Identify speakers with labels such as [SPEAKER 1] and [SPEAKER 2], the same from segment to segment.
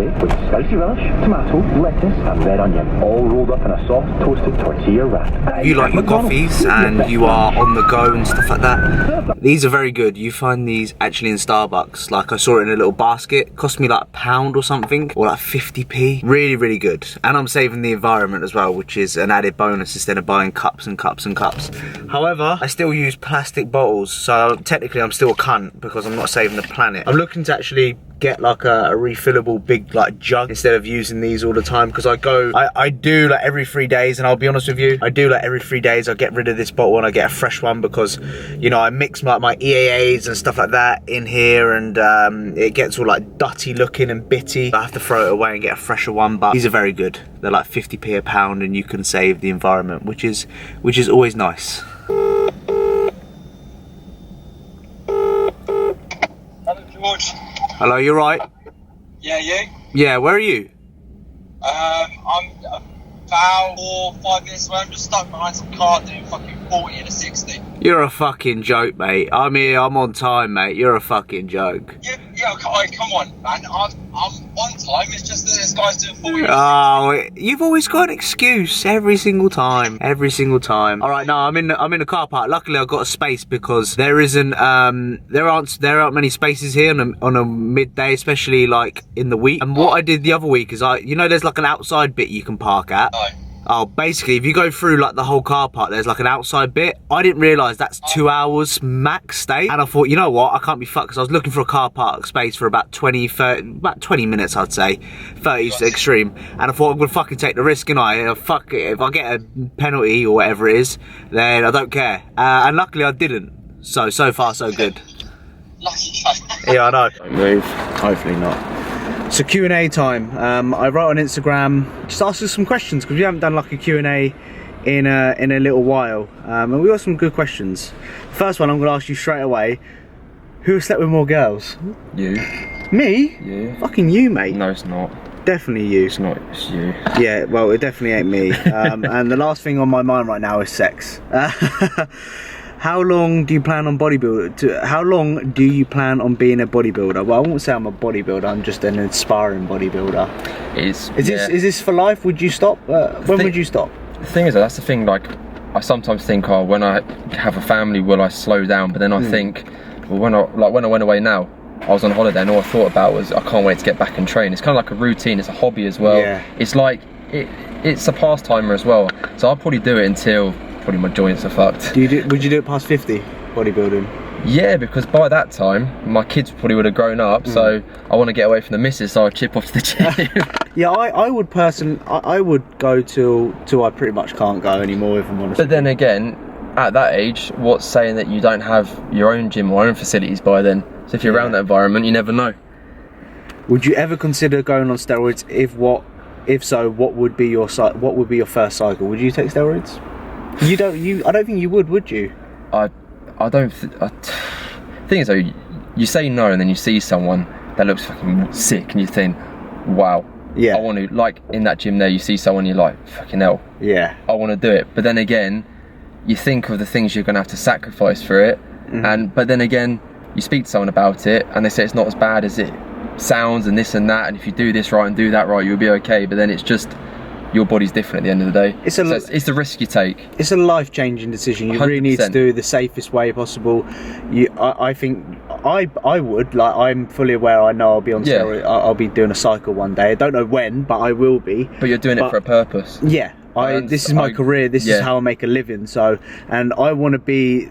[SPEAKER 1] cake with spicy relish, tomato, lettuce and red onion, all rolled up in a soft toasted tortilla wrap.
[SPEAKER 2] You like your coffees and you are on the go and stuff like that. These are very good. You find these actually in Starbucks. Like I saw it in a little basket. Cost me like £1 or something, or like 50p. Really, really good. And I'm saving the environment as well, which is an added bonus instead of buying cups and cups and cups. However, I still use plastic bottles, so technically I'm still a cunt because I'm not saving the planet. I'm looking to actually get like a refillable big like jug instead of using these all the time, because I do like every 3 days, and I'll be honest with you, I do like every 3 days I get rid of this bottle and I get a fresh one, because you know I mix my EAAs and stuff like that in here, and it gets all like dutty looking and bitty. I have to throw it away and get a fresher one, but these are very good. They're like 50p a pound and you can save the environment, which is always nice.
[SPEAKER 3] Hello, George.
[SPEAKER 2] Hello, you right?
[SPEAKER 3] Yeah, you?
[SPEAKER 2] Yeah, where are you?
[SPEAKER 3] I'm about 4 or 5 minutes away. I'm just stuck behind some car doing fucking 40 and a 60.
[SPEAKER 2] You're a fucking joke, mate. I'm here, I'm on time, mate. You're a fucking joke.
[SPEAKER 3] Yeah, come on, man. I'm on time. It's just that this guy's doing 40 and a 60.
[SPEAKER 2] Oh, you've always got an excuse every single time. Every single time. All right, no, I'm in the car park. Luckily, I've got a space because there aren't many spaces here on a midday, especially like in the week. And what I did the other week is there's like an outside bit you can park at.
[SPEAKER 3] No.
[SPEAKER 2] Oh, basically, if you go through like the whole car park, there's like an outside bit. I didn't realise that's 2 hours max stay. And I thought, you know what, I can't be fucked, because I was looking for a car park space for about 20 minutes, I'd say. 30 is extreme. And I thought, I'm going to fucking take the risk, and fuck it. If I get a penalty or whatever it is, then I don't care. And luckily I didn't. So far, so good.
[SPEAKER 3] Lucky.
[SPEAKER 2] Yeah, I know. Don't move. Hopefully not. So Q&A time. I wrote on Instagram, just ask us some questions, because we haven't done like a Q&A in a little while, and we got some good questions. First one I'm going to ask you straight away: who has slept with more girls?
[SPEAKER 4] You.
[SPEAKER 2] Me?
[SPEAKER 4] You.
[SPEAKER 2] Fucking you, mate.
[SPEAKER 4] No, it's not.
[SPEAKER 2] Definitely you.
[SPEAKER 4] It's not. It's you.
[SPEAKER 2] Yeah, well, it definitely ain't me. And the last thing on my mind right now is sex. How long do you plan on How long do you plan on being a bodybuilder? Well, I won't say I'm a bodybuilder. I'm just an aspiring bodybuilder. Is this for life? Would you stop? When would you stop?
[SPEAKER 4] The thing is, that's the thing. Like, I sometimes think, oh, when I have a family, will I slow down? But then I think, well, when I went away now, I was on holiday, and all I thought about was I can't wait to get back and train. It's kind of like a routine. It's a hobby as well. Yeah. It's like it's a pastimer as well. So I'll probably do it until probably my joints are fucked.
[SPEAKER 2] Would you do it past 50 bodybuilding?
[SPEAKER 4] Yeah, because by that time my kids probably would have grown up, so I want to get away from the missus, so I'll chip off to the gym.
[SPEAKER 2] Yeah, I would personally, I would go till I pretty much can't go anymore, if I'm honest.
[SPEAKER 4] But then again, at that age, what's saying that you don't have your own gym or own facilities by then? So if you're around that environment, you never know.
[SPEAKER 2] Would you ever consider going on steroids? If so, what would be your first cycle? Would you take steroids? I don't think you would you?
[SPEAKER 4] I don't. Thing is though, you say no and then you see someone that looks fucking sick and you think, wow, yeah, I want to, like in that gym there, you see someone, you're like, fucking hell, yeah, I want to do it. But then again, you think of the things you're going to have to sacrifice for it, but then again, you speak to someone about it and they say it's not as bad as it sounds, and this and that, and if you do this right and do that right, you'll be okay. But then it's just, your body's different at the end of the day. It's the risk you take. It's
[SPEAKER 2] a life-changing decision. You 100%. Really need to do the safest way possible. I think I would, like, I'm fully aware, I know I'll be on steroids. I'll be doing a cycle one day. I don't know when, but I will be.
[SPEAKER 4] But you're doing it for a purpose.
[SPEAKER 2] Yeah. This is my career. This is how I make a living. So, and I want to be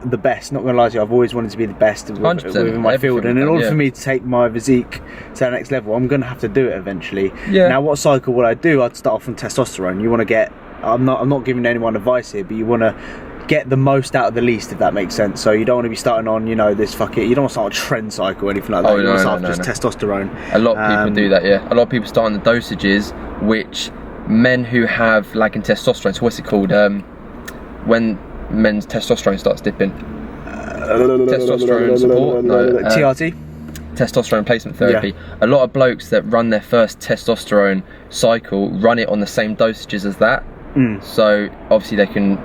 [SPEAKER 2] the best. Not gonna lie to you, I've always wanted to be the best within my field, and in order for me to take my physique to the next level, I'm gonna have to do it eventually. Now, what cycle would I do? I'd start off on testosterone. You want to get, I'm not giving anyone advice here, but you want to get the most out of the least, if that makes sense. So you don't want to be starting on, you know, this fucking, you don't want to start a trend cycle or anything like that. You want to start just testosterone.
[SPEAKER 4] A lot of people do that. A lot of people start on the dosages which men who have lagging testosterone, so what's it called, when men's testosterone starts dipping, testosterone support,
[SPEAKER 2] TRT,
[SPEAKER 4] testosterone replacement therapy. A lot of blokes that run their first testosterone cycle run it on the same dosages as that, so obviously they can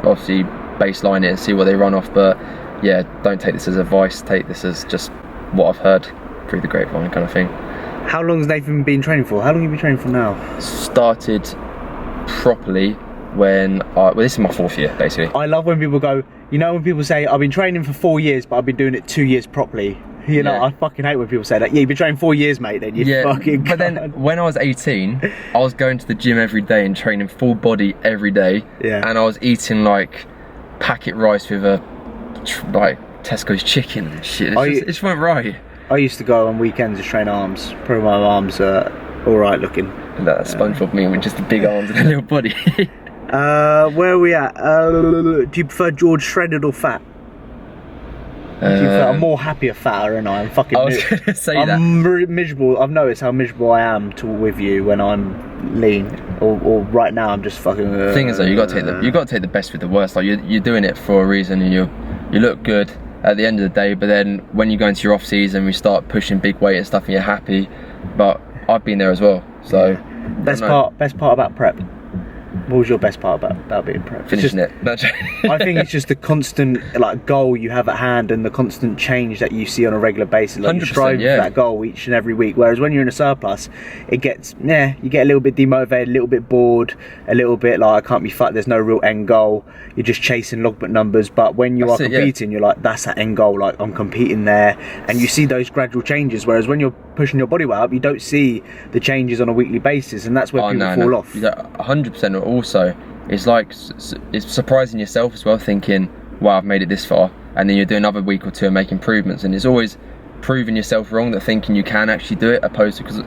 [SPEAKER 4] baseline it and see what they run off. But yeah, don't take this as advice, take this as just what I've heard through the grapevine kind of thing.
[SPEAKER 5] How long has Nathan been training for? How long have you been training for now?
[SPEAKER 4] Started properly when this is my 4th year, basically.
[SPEAKER 5] I love when people go, you know, when people say, I've been training for 4 years, but I've been doing it 2 years properly. You know, I fucking hate when people say that. Yeah, you've been training 4 years, mate, then you fucking
[SPEAKER 4] But then, when I was 18, I was going to the gym every day and training full body every day.
[SPEAKER 5] Yeah.
[SPEAKER 4] And I was eating, like, packet rice with like, Tesco's chicken and shit. It just weren't right.
[SPEAKER 5] I used to go on weekends to train arms. Probably my arms are alright looking.
[SPEAKER 4] And that SpongeBob meme with just the big arms and a little body.
[SPEAKER 5] Where are we at? Do you prefer George shredded or fat? I'm more happier fatter, and I'm fucking.
[SPEAKER 4] I was gonna say
[SPEAKER 5] I'm miserable. I've noticed how miserable I am with you when I'm lean, or right now I'm just fucking.
[SPEAKER 4] The thing is though, you got to take the best with the worst. Like you're doing it for a reason, and you look good at the end of the day. But then when you go into your off season, we start pushing big weight and stuff, and you're happy. But I've been there as well. So
[SPEAKER 5] best part about prep. What was your best part about being prep?
[SPEAKER 4] Finishing it.
[SPEAKER 5] I think it's just the constant goal you have at hand and the constant change that you see on a regular basis. Like you strive for that goal each and every week. Whereas when you're in a surplus, it gets you get a little bit demotivated, a little bit bored, a little bit like I can't be fucked. There's no real end goal. You're just chasing logbook numbers. But when you are competing, you're like, that's that end goal. Like I'm competing there, and you see those gradual changes. Whereas when you're pushing your body weight up, you don't see the changes on a weekly basis, and that's where people fall off.
[SPEAKER 4] 100%. Also, it's like it's surprising yourself as well, thinking, wow, I've made it this far, and then you do another week or two and make improvements, and it's always proving yourself wrong, that thinking you can actually do it, opposed to, because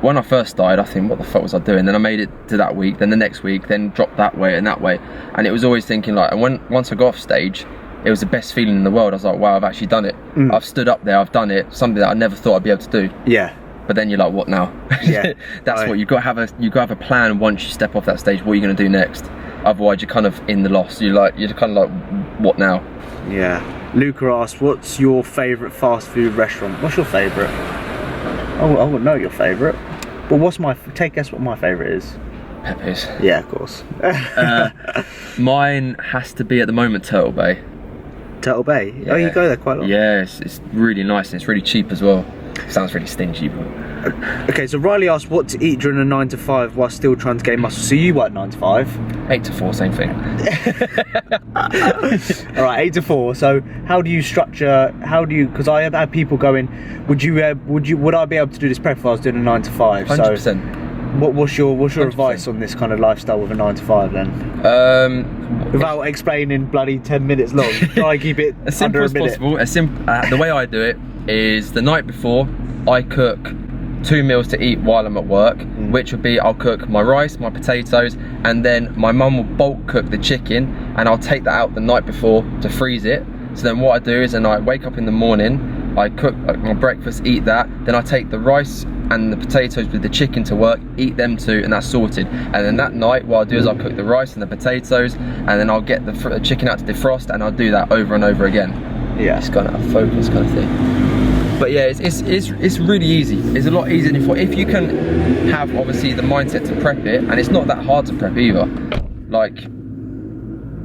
[SPEAKER 4] when I first started, I think, what the fuck was I doing? Then I made it to that week, then the next week, then dropped that way and that way, and it was always thinking like, and once I got off stage, it was the best feeling in the world. I was like, wow, I've actually done it. I've stood up there, I've done it, something that I never thought I'd be able to do.
[SPEAKER 5] Yeah.
[SPEAKER 4] But then you're like, what now?
[SPEAKER 5] Yeah.
[SPEAKER 4] That's what you've got to have a plan once you step off that stage. What are you going to do next? Otherwise, you're kind of in the loss. You're kind of like, what now?
[SPEAKER 5] Yeah. Luca asked, what's your favourite fast food restaurant? What's your favourite? I wouldn't know your favourite. But take a guess what my favourite is.
[SPEAKER 4] Pepe's.
[SPEAKER 5] Yeah, of course.
[SPEAKER 4] Mine has to be at the moment Turtle Bay.
[SPEAKER 5] Turtle Bay? Yeah. Oh, you go there quite a lot?
[SPEAKER 4] Yeah, it's really nice and it's really cheap as well. Sounds really stingy, but...
[SPEAKER 5] Okay, so Riley asked what to eat during a 9 to 5 while still trying to gain muscle. So you work 9 to 5?
[SPEAKER 4] 8 to 4, same thing.
[SPEAKER 5] Alright, 8 to 4. So how do you structure, because I have had people going, would I be able to do this prep if I was doing a 9 to 5?
[SPEAKER 4] 100%.
[SPEAKER 5] So what's your advice on this kind of lifestyle with a 9 to 5 then? Without explaining bloody 10 minutes long. Try and keep it
[SPEAKER 4] as simple as possible. The way I do it is the night before I cook 2 meals to eat while I'm at work, which would be I'll cook my rice, my potatoes, and then my mum will bulk cook the chicken, and I'll take that out the night before to freeze it. So then what I do is, I wake up in the morning, I cook my breakfast, eat that, then I take the rice and the potatoes with the chicken to work, eat them too, and that's sorted. And then that night, what I'll do is I'll cook the rice and the potatoes, and then I'll get the chicken out to defrost, and I'll do that over and over again.
[SPEAKER 5] Yeah,
[SPEAKER 4] it's kind of a focus kind of thing. But yeah, it's really easy. It's a lot easier than if you can have obviously the mindset to prep it, and it's not that hard to prep either. Like,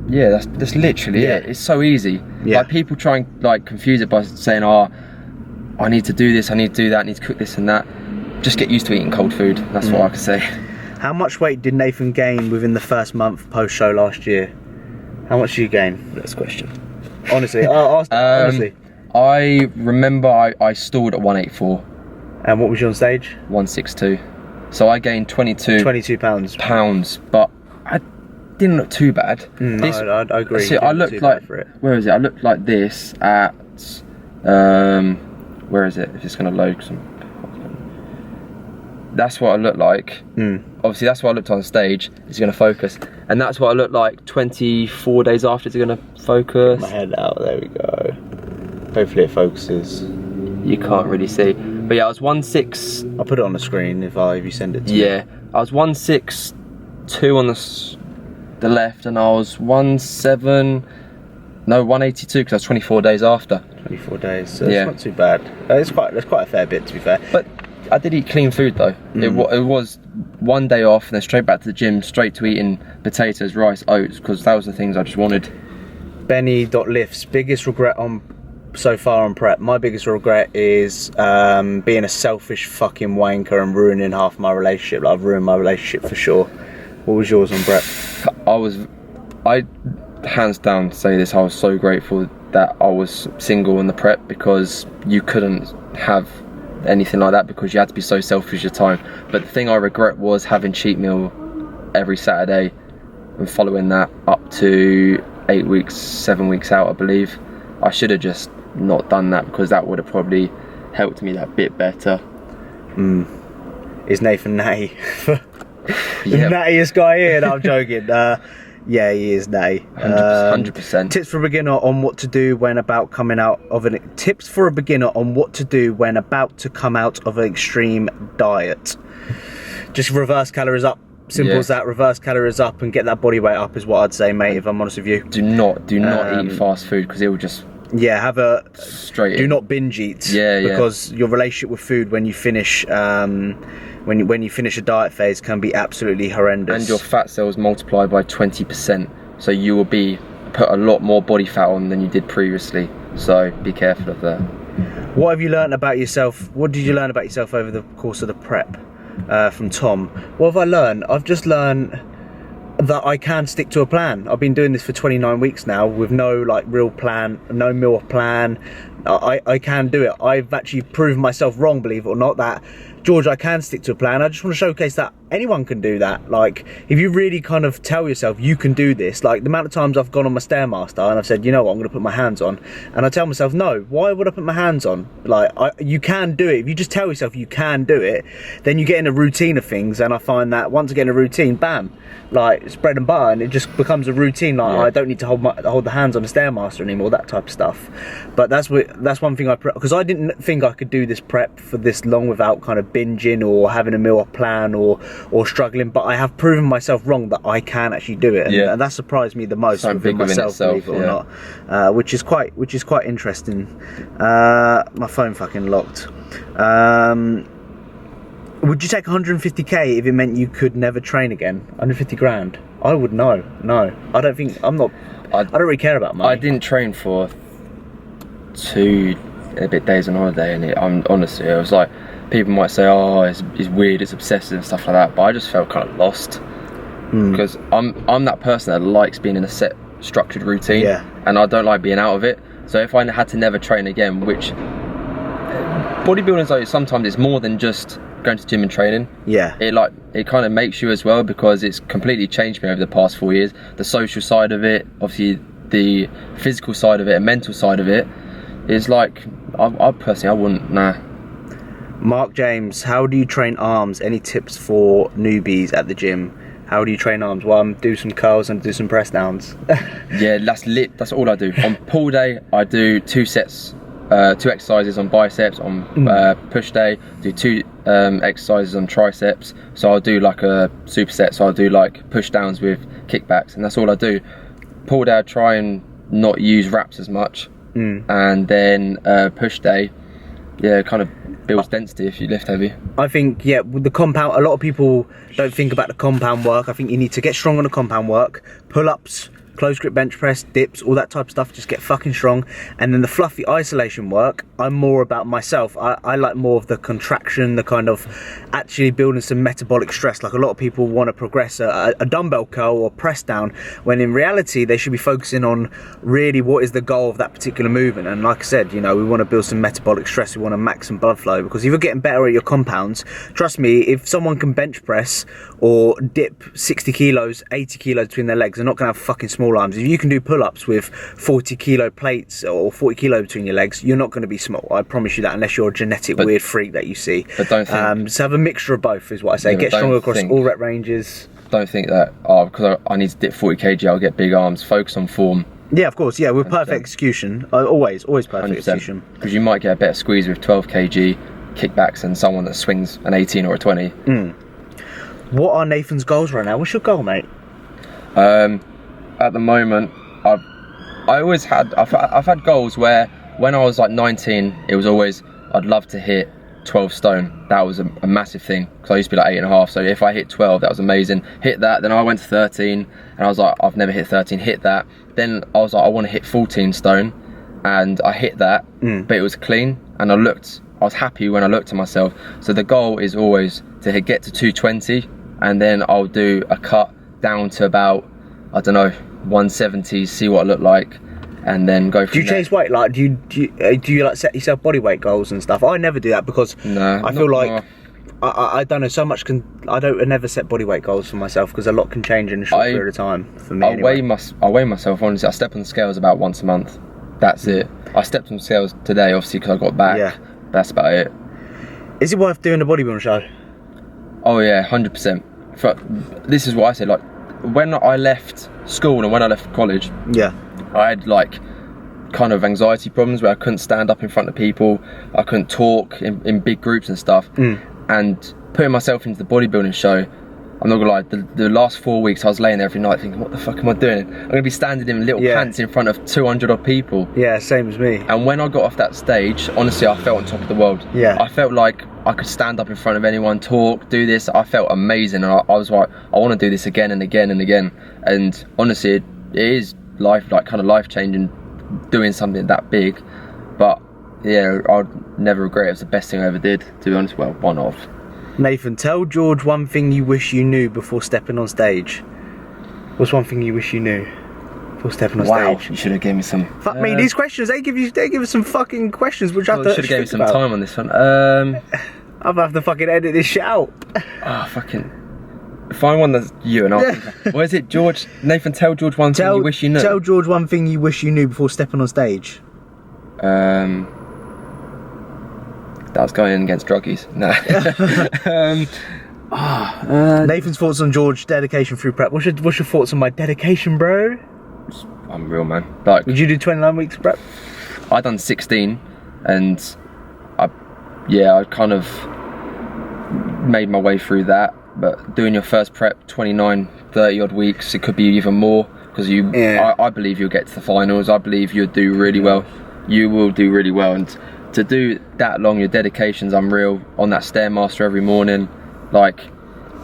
[SPEAKER 4] yeah, that's literally it. It's so easy. Yeah. Like people try and like confuse it by saying, oh, I need to do this, I need to do that, I need to cook this and that. Just get used to eating cold food. That's what I can say.
[SPEAKER 5] How much weight did Nathan gain within the first month post show last year? How much did you gain?
[SPEAKER 4] Next question.
[SPEAKER 5] Honestly, honestly.
[SPEAKER 4] I remember I stalled at 184.
[SPEAKER 5] And what was you on stage?
[SPEAKER 4] 162. So I gained 22 pounds, but I didn't look too bad.
[SPEAKER 5] I agree.
[SPEAKER 4] See, I looked like, where is it? I looked like this at, where is it? It's just gonna load. That's what I looked like. Obviously, that's what I looked on stage. It's gonna focus, and that's what I looked like 24 days after. It's gonna focus.
[SPEAKER 5] Get my head out. There we go. Hopefully, it focuses.
[SPEAKER 4] You can't really see, but yeah, I was 1.6.
[SPEAKER 5] I'll put it on the screen if you send it to me.
[SPEAKER 4] Yeah, I was 1.62 on the left, and I was 1.82 because I was 24 days after.
[SPEAKER 5] 24 days. So it's not too bad. There's quite a fair bit, to be fair.
[SPEAKER 4] But I did eat clean food though. It was one day off and then straight back to the gym, straight to eating potatoes, rice, oats, because that was the things I just wanted.
[SPEAKER 5] Benny.lifts, biggest regret on so far on prep. My biggest regret is being a selfish fucking wanker and ruining half my relationship. Like, I've ruined my relationship for sure. What was yours on prep?
[SPEAKER 4] I hands down say this, I was so grateful that I was single in the prep, because you couldn't have anything like that, because you had to be so selfish with your time. But the thing I regret was having cheat meal every Saturday and following that up to 8 weeks, 7 weeks out, I believe. I should have just not done that, because that would have probably helped me that bit better.
[SPEAKER 5] Is Nathan natty?
[SPEAKER 4] Yeah.
[SPEAKER 5] Nattiest guy here. No, I'm joking. Yeah, he is natty.
[SPEAKER 4] 100%.
[SPEAKER 5] Tips for a beginner on what to do when about coming out of an tips for a beginner on what to do when about to come out of an extreme diet. Just reverse calories up. Simple as that. Reverse calories up and get that body weight up is what I'd say, mate, if I'm honest with you.
[SPEAKER 4] Do not eat fast food, because it will just
[SPEAKER 5] have a
[SPEAKER 4] straight
[SPEAKER 5] do
[SPEAKER 4] in.
[SPEAKER 5] not binge eat, because your relationship with food when you finish when you finish a diet phase can be absolutely horrendous.
[SPEAKER 4] And your fat cells multiply by 20%, so you will put a lot more body fat on than you did previously, so be careful of that.
[SPEAKER 5] What have you learned about yourself? What did you learn about yourself over the course of the prep? From Tom. What have I learned? I've just learned that I can stick to a plan. I've been doing this for 29 weeks now with no like real plan, no meal plan. I can do it. I've actually proved myself wrong, believe it or not, that George, I can stick to a plan. I just want to showcase that anyone can do that. Like, if you really kind of tell yourself you can do this, like the amount of times I've gone on my Stairmaster and I've said, you know what, I'm going to put my hands on, and I tell myself, no, why would I put my hands on? Like, you can do it. If you just tell yourself you can do it, then you get in a routine of things, and I find that once I get in a routine, bam, like it's bread and butter, and it just becomes a routine. Like, I don't need to hold the hands on the Stairmaster anymore, that type of stuff. But that's one thing because I didn't think I could do this prep for this long without kind of binging or having a meal plan or struggling, but I have proven myself wrong that I can actually do it, and that surprised me the most within myself, believe it or not, which is quite interesting. My phone fucking locked. Would you take 150k if it meant you could never train again? 150 grand? I would no. I don't think, I don't really care about money.
[SPEAKER 4] I didn't train for 2 and a bit days on holiday, and I'm honestly, it was like, people might say, oh, it's weird, it's obsessive and stuff like that, but I just felt kind of lost, because I'm that person that likes being in a set, structured routine, and I don't like being out of it. So if I had to never train again, which bodybuilding is like, sometimes it's more than just going to the gym and training. It kind of makes you as well, because it's completely changed me over the past 4 years. The social side of it, obviously the physical side of it, and mental side of it is like, I personally, I wouldn't, nah.
[SPEAKER 5] Mark James, how do you train arms? Any tips for newbies at the gym? How do you train arms? Well, do some curls and do some press downs.
[SPEAKER 4] Yeah, that's lit. That's all I do. On pull day, I do 2 sets, 2 exercises on biceps. On push day, do 2 exercises on triceps. So I'll do like a superset. So I'll do like push downs with kickbacks, and that's all I do. Pull day, I try and not use wraps as much, and then push day, kind of builds density if you lift heavy. I
[SPEAKER 5] think, with the compound, a lot of people don't think about the compound work. I think you need to get strong on the compound work, pull-ups, close grip bench press, dips, all that type of stuff. Just get fucking strong. And then the fluffy isolation work, I'm more about myself. I like more of the contraction, the kind of actually building some metabolic stress. Like, a lot of people want to progress a dumbbell curl or press down, when in reality they should be focusing on really what is the goal of that particular movement. And like I said, we want to build some metabolic stress, we want to max some blood flow, because if you're getting better at your compounds, trust me, if someone can bench press or dip 60 kilos, 80 kilos between their legs, they're not going to have fucking small arms. If you can do pull-ups with 40 kilo plates or 40 kilo between your legs, you're not going to be small. I promise you that, unless you're a genetic weird freak that you see.
[SPEAKER 4] But don't think...
[SPEAKER 5] so have a mixture of both is what I say. Get stronger across all rep ranges.
[SPEAKER 4] Don't think that, because I need to dip 40 kg, I'll get big arms. Focus on form.
[SPEAKER 5] Yeah, of course. Yeah, with 100%. Perfect execution. Always perfect 100%. Execution.
[SPEAKER 4] Because you might get a better squeeze with 12 kg kickbacks than someone that swings an 18 or a 20.
[SPEAKER 5] What are Nathan's goals right now? What's your goal, mate?
[SPEAKER 4] At the moment, I've had goals where when I was like 19, it was always, I'd love to hit 12 stone. That was a massive thing, because I used to be like 8.5, so if I hit 12, that was amazing. Hit that, then I went to 13, and I was like, I've never hit 13, hit that. Then I was like, I want to hit 14 stone, and I hit that, but it was clean, and I was happy when I looked at myself. So the goal is always to get to 220, and then I'll do a cut down to about, I don't know, 170, see what I look like, and then go from there.
[SPEAKER 5] Do you chase weight? Like, do you like set yourself body weight goals and stuff? I never do that because I feel like I don't know, so much I never set body weight goals for myself because a lot can change in a short period of time for me. I
[SPEAKER 4] weigh myself, honestly. I step on the scales about once a month. That's it. I stepped on the scales today, obviously, because I got back. Yeah. That's about it.
[SPEAKER 5] Is it worth doing a bodybuilding show?
[SPEAKER 4] Oh yeah, 100%. This is what I said, like, when I left school and when I left college, yeah, I had like kind of anxiety problems where I couldn't stand up in front of people, I couldn't talk in big groups and stuff. And putting myself into the bodybuilding show, I'm not gonna lie, the last 4 weeks I was laying there every night thinking, what the fuck am I doing? I'm gonna be standing in little pants in front of 200 odd people.
[SPEAKER 5] Yeah, same as me.
[SPEAKER 4] And when I got off that stage, honestly, I felt on top of the world. Yeah. I felt like I could stand up in front of anyone, talk, do this. I felt amazing, and I was like, I want to do this again and again and again. And honestly, it is kind of life changing, doing something that big. But yeah, I'd never regret it. It was the best thing I ever did, to be honest. Well, one of.
[SPEAKER 5] Nathan, tell George one thing you wish you knew before stepping on stage. What's one thing you wish you knew before stepping on stage?
[SPEAKER 4] You should have given me some.
[SPEAKER 5] Fuck me, these questions, they give us some fucking questions which I have to.
[SPEAKER 4] You should have given me some time on this one.
[SPEAKER 5] I'll have to fucking edit this shit out.
[SPEAKER 4] Oh, fucking. Find one that's you and I'll. What is it, George? Nathan, tell George one thing you wish you knew.
[SPEAKER 5] Tell George one thing you wish you knew before stepping on stage.
[SPEAKER 4] That was going in against druggies. No.
[SPEAKER 5] Nathan's thoughts on George dedication through prep. What's your thoughts on my dedication, bro?
[SPEAKER 4] I'm real, man. Like,
[SPEAKER 5] did you do 29 weeks prep?
[SPEAKER 4] I done 16, and I kind of made my way through that. But doing your first prep, 29, 30 odd weeks, it could be even more because I believe you'll get to the finals. I believe you'll do really well. You will do really well, and to do that long, your dedication's unreal. On that Stairmaster every morning, like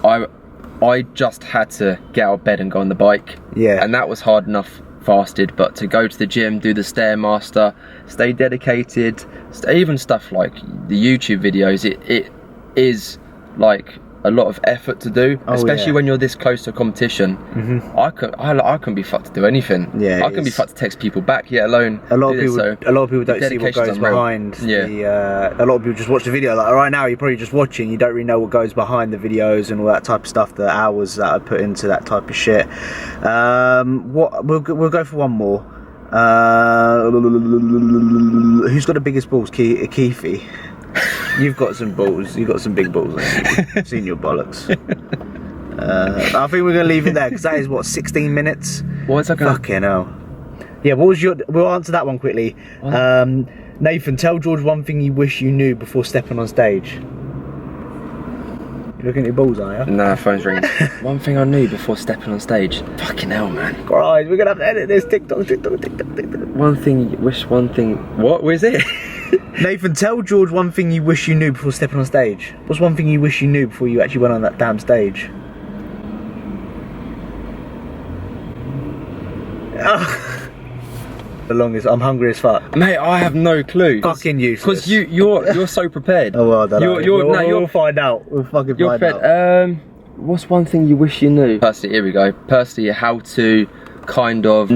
[SPEAKER 4] I just had to get out of bed and go on the bike. Yeah. And that was hard enough fasted, but to go to the gym, do the Stairmaster, stay dedicated, even stuff like the YouTube videos, it is like a lot of effort to do, especially when you're this close to a competition. I couldn't be fucked to do anything. Yeah, I couldn't be fucked to text people back, yet alone
[SPEAKER 5] a lot of people don't see what goes behind. A lot of people just watch the video. Like right now, you're probably just watching. You don't really know what goes behind the videos and all that type of stuff. The hours that I put into that type of shit. We'll go for one more. Who's got the biggest balls? Keithy. You've got some balls. You've got some big balls. I've seen your bollocks. I think we're gonna leave it there because that is what, 16 minutes.
[SPEAKER 4] What's that?
[SPEAKER 5] Fucking hell. Yeah. What was your? We'll answer that one quickly. Nathan, tell George one thing you wish you knew before stepping on stage. You looking at your balls, are you?
[SPEAKER 4] Nah, phone's ringing. One thing I knew before stepping on stage. Fucking hell, man.
[SPEAKER 5] Guys, we're gonna have to edit this. TikTok.
[SPEAKER 4] One thing. One thing. What? Where's it?
[SPEAKER 5] Nathan, tell George one thing you wish you knew before stepping on stage. What's one thing you wish you knew before you actually went on that damn stage? The longest. I'm hungry as fuck.
[SPEAKER 4] Mate, I have no clue.
[SPEAKER 5] Fucking useless.
[SPEAKER 4] Because you're so prepared.
[SPEAKER 5] Oh well, I don't know. We'll find out. We'll fucking find out.
[SPEAKER 4] What's one thing you wish you knew? Personally, here we go. Personally, how to kind of.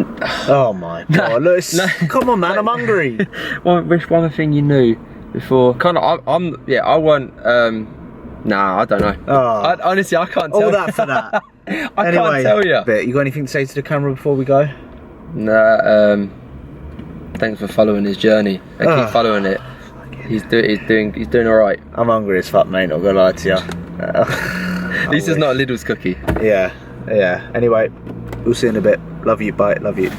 [SPEAKER 5] Oh my god! Look, come on, man. I'm hungry.
[SPEAKER 4] Wish one thing you knew before. Kind of. I weren't. Nah, I don't know. Oh, honestly, I can't tell.
[SPEAKER 5] All that for that.
[SPEAKER 4] I can't tell you.
[SPEAKER 5] But you got anything to say to the camera before we go?
[SPEAKER 4] Nah. Thanks for following his journey and keep following it. He's doing all right.
[SPEAKER 5] I'm hungry as fuck, mate. Not gonna lie to you.
[SPEAKER 4] This is not a Lidl's cookie.
[SPEAKER 5] Yeah. Anyway, we'll see you in a bit. Love you. Bye. Love you.